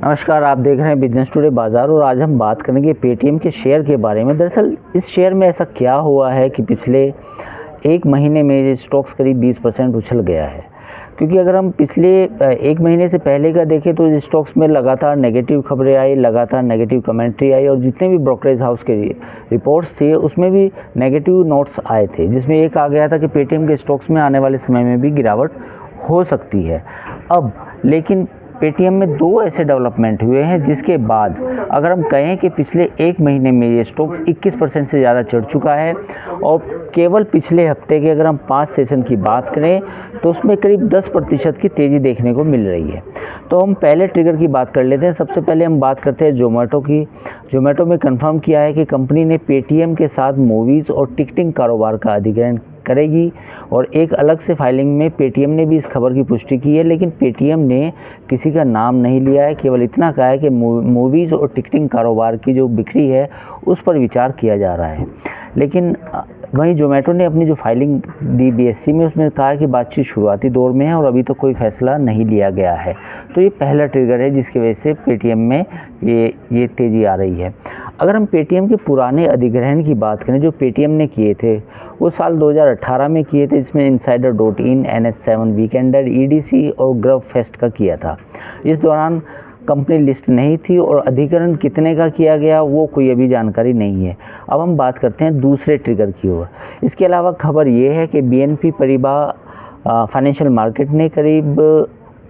नमस्कार, आप देख रहे हैं बिजनेस टुडे बाज़ार और आज हम बात करेंगे पेटीएम के शेयर के बारे में। दरअसल इस शेयर में ऐसा क्या हुआ है कि पिछले एक महीने में ये स्टॉक्स करीब 20% उछल गया है। क्योंकि अगर हम पिछले एक महीने से पहले का देखें तो इस स्टॉक्स में लगातार नेगेटिव खबरें आई, लगातार नेगेटिव कमेंट्री आई और जितने भी ब्रोकरेज हाउस के रिपोर्ट्स थे उसमें भी नेगेटिव नोट्स आए थे, जिसमें एक आ गया था कि पेटीएम के स्टॉक्स में आने वाले समय में भी गिरावट हो सकती है। अब लेकिन पेटीएम में दो ऐसे डेवलपमेंट हुए हैं जिसके बाद अगर हम कहें कि पिछले एक महीने में ये स्टॉक 21% से ज़्यादा चढ़ चुका है और केवल पिछले हफ्ते के अगर हम 5 सेशन की बात करें तो उसमें करीब 10% की तेज़ी देखने को मिल रही है। तो हम पहले ट्रिगर की बात कर लेते हैं। सबसे पहले हम बात करते हैं जोमेटो की। जोमेटो में कंफर्म किया है कि कंपनी ने पेटीएम के साथ मूवीज़ और टिकटिंग कारोबार का अधिग्रहण करेगी और एक अलग से फाइलिंग में पेटीएम ने भी इस खबर की पुष्टि की है, लेकिन पेटीएम ने किसी का नाम नहीं लिया है। केवल इतना कहा है कि मूवीज़ और टिकटिंग कारोबार की जो बिक्री है उस पर विचार किया जा रहा है। लेकिन वहीं जोमेटो ने अपनी जो फाइलिंग दी बीएससी में उसमें कहा कि बातचीत शुरुआती दौर में है और अभी तो कोई फैसला नहीं लिया गया है। तो ये पहला ट्रिगर है जिसकी वजह से पेटीएम में ये तेज़ी आ रही है। अगर हम पेटीएम के पुराने अधिग्रहण की बात करें जो पेटीएम ने किए थे वो साल 2018 में किए थे, जिसमें insider.in, NH7 वीकेंडर, EDC और ग्रव फेस्ट का किया था। इस दौरान कंपनी लिस्ट नहीं थी और अधिग्रहण कितने का किया गया वो कोई अभी जानकारी नहीं है। अब हम बात करते हैं दूसरे ट्रिगर की ओर। इसके अलावा खबर ये है कि BNP परिवार फाइनेंशियल मार्केट ने करीब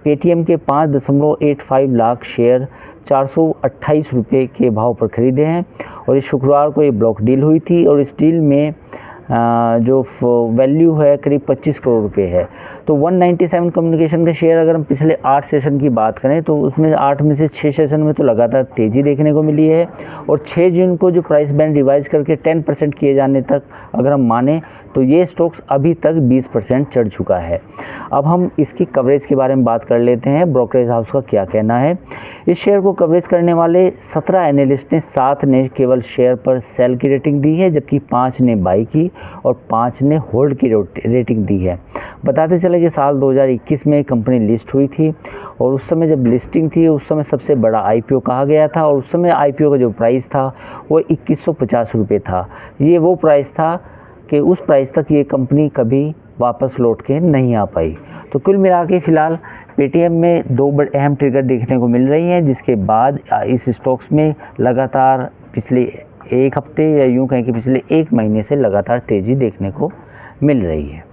पेटीएम के 5.85 लाख शेयर 428 रुपये के भाव पर ख़रीदे हैं और इस शुक्रवार को ये ब्लॉक डील हुई थी और इस डील में जो वैल्यू है करीब 25 करोड़ रुपए है। तो 197 कम्युनिकेशन के शेयर अगर हम पिछले 8 सेशन की बात करें तो उसमें 8 में से 6 सेशन में तो लगातार तेज़ी देखने को मिली है और 6 जून को जो प्राइस बैंड रिवाइज करके 10% किए जाने तक अगर हम माने तो ये स्टॉक्स अभी तक 20% चढ़ चुका है। अब हम इसकी कवरेज के बारे में बात कर लेते हैं, ब्रोकरेज हाउस का क्या कहना है। इस शेयर को कवरेज करने वाले 17 एनालिस्ट ने 7 ने केवल शेयर पर सेल की रेटिंग दी है, जबकि 5 ने बाई की और 5 ने होल्ड की रेटिंग दी है। बताते चले कि साल 2021 में कंपनी लिस्ट हुई थी और उस समय जब लिस्टिंग थी उस समय सबसे बड़ा आईपीओ कहा गया था और उस समय आईपीओ का जो प्राइस था वो 2150 रुपये था। ये वो प्राइस था कि उस प्राइस तक ये कंपनी कभी वापस लौट के नहीं आ पाई। तो कुल मिला के फ़िलहाल पेटीएम में दो बड़े अहम ट्रिगर देखने को मिल रही हैं, जिसके बाद इस स्टॉक्स में लगातार पिछले एक हफ्ते या यूँ कहें कि पिछले एक महीने से लगातार तेज़ी देखने को मिल रही है।